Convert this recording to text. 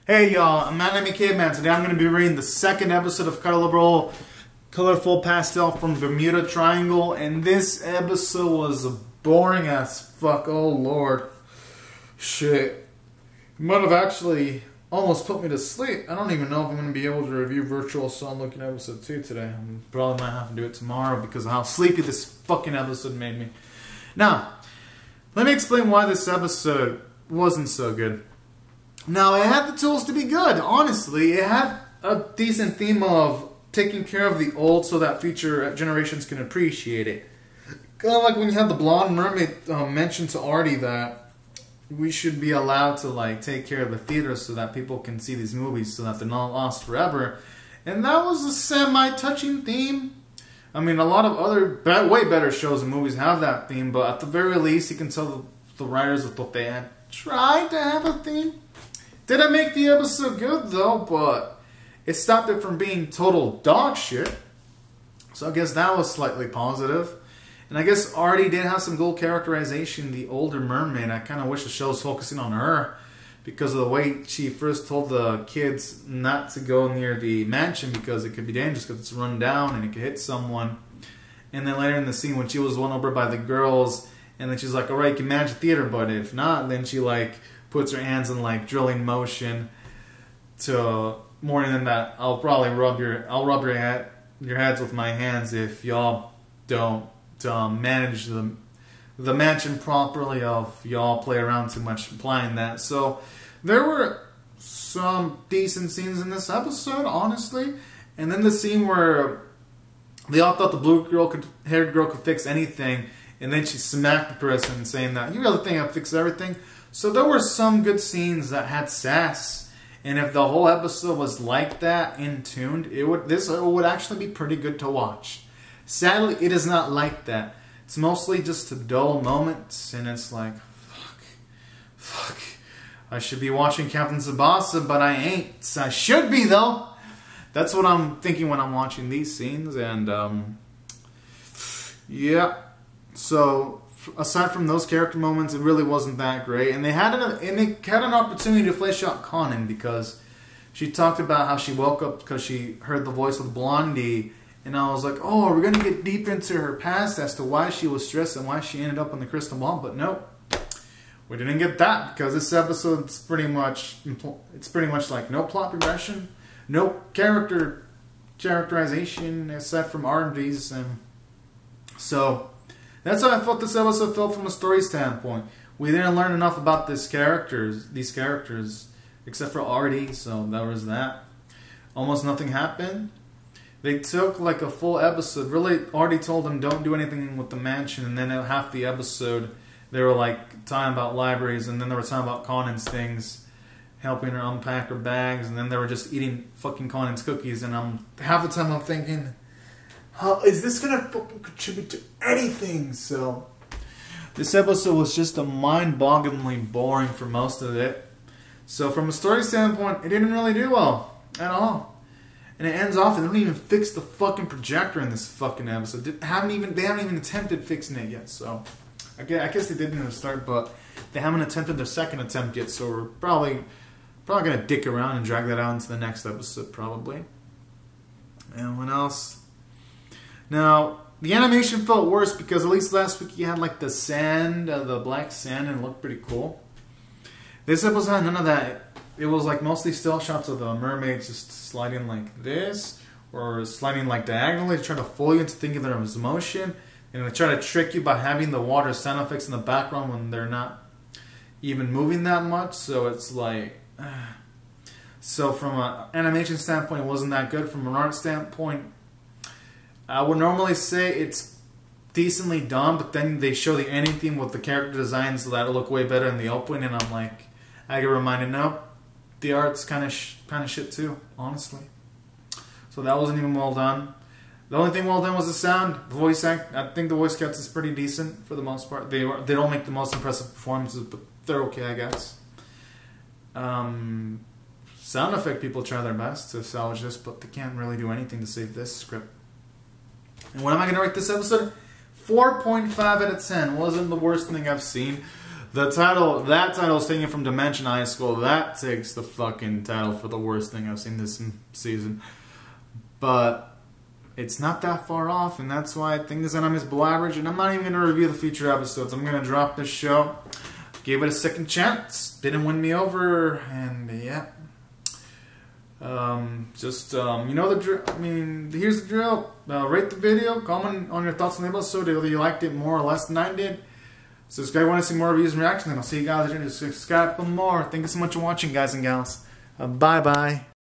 Hey y'all, I'm Anime Caveman. Today I'm going to be reading the second episode of Colorful Pastrale from Bermuda Triangle, and this episode was boring as fuck. Oh lord. Shit. It might have actually almost put me to sleep. I don't even know if I'm going to be able to review Virtual Sun looking episode 2 today. I probably might have to do it tomorrow because of how sleepy this fucking episode made me. Now, let me explain why this episode wasn't so good. Now, it had the tools to be good, honestly. It had a decent theme of taking care of the old so that future generations can appreciate it. Kind of like when you had the blonde mermaid mention to Artie that we should be allowed to take care of the theater so that people can see these movies so that they're not lost forever. And that was a semi-touching theme. I mean, a lot of other way better shows and movies have that theme, but at the very least, you can tell the writers of what they had tried to have a theme. Didn't make the episode good though, but it stopped it from being total dog shit. So I guess that was slightly positive. And I guess Artie did have some cool characterization, the older mermaid. I kind of wish the show was focusing on her because of the way she first told the kids not to go near the mansion because it could be dangerous because it's run down and it could hit someone. And then later in the scene when she was won over by the girls and then she's like, alright, you can manage the theater, but if not, then she puts her hands in drilling motion to more than that. I'll probably rub your heads with my hands if y'all don't manage the mansion properly. If y'all play around too much, implying that. So there were some decent scenes in this episode, honestly. And then the scene where they all thought the haired girl could fix anything, and then she smacked the person saying that, you really think I'll fix everything? So there were some good scenes that had sass, and if the whole episode was like that, in tuned, this would actually be pretty good to watch. Sadly, it is not like that. It's mostly just a dull moments, and it's like, fuck. I should be watching Captain Tsubasa, but I ain't. I should be though. That's what I'm thinking when I'm watching these scenes, and yeah. So aside from those character moments, it really wasn't that great. And they had an opportunity to flesh out Conan because she talked about how she woke up because she heard the voice of Blondie. And I was like, oh, are we going to get deep into her past as to why she was stressed and why she ended up on the crystal ball? But nope. We didn't get that because this episode's pretty much like no plot progression, no characterization aside from R&Ds. And so that's how I felt this episode felt from a story standpoint. We didn't learn enough about these characters, except for Artie, so that was that. Almost nothing happened. They took a full episode. Really, Artie told them don't do anything with the mansion, and then at half the episode, they were talking about libraries, and then they were talking about Conan's things, helping her unpack her bags, and then they were just eating fucking Conan's cookies, and half the time I'm thinking, how is this gonna fucking contribute to anything? So this episode was just a mind-bogglingly boring for most of it. So from a story standpoint, it didn't really do well at all. And it ends off, and they don't even fix the fucking projector in this fucking episode. They haven't even attempted fixing it yet. So I guess they did in the start, but they haven't attempted their second attempt yet. So we're probably gonna dick around and drag that out into the next episode probably. And what else? Now, the animation felt worse because at least last week you had the sand, the black sand, and it looked pretty cool. This episode had none of that. It was mostly still shots of the mermaids just sliding like this, or sliding diagonally to try to fool you into thinking there was motion, and they try to trick you by having the water sound effects in the background when they're not even moving that much. So it's so from an animation standpoint, it wasn't that good. From an art standpoint, I would normally say it's decently done, but then they show the ending theme with the character designs that look way better in the opening, and I get reminded, nope, the art's kind of shit too, honestly. So that wasn't even well done. The only thing well done was the sound, the voice act. I think the voice cast is pretty decent for the most part. They don't make the most impressive performances, but they're okay, I guess. Sound effect people try their best to salvage this, but they can't really do anything to save this script. And what am I going to rate this episode? 4.5 out of 10. Wasn't the worst thing I've seen. that title is taken from Dimension High School. That takes the fucking title for the worst thing I've seen this season. But it's not that far off, and that's why I think this anime is below average. And I'm not even going to review the future episodes. I'm going to drop this show. Gave it a second chance. Didn't win me over, and yeah. You know the drill. I mean, here's the drill. Rate the video. Comment on your thoughts on the episode. Whether you liked it more or less than I did. Subscribe if you want to see more reviews and reactions. And I'll see you guys later. Subscribe for more. Thank you so much for watching, guys and gals. Bye bye.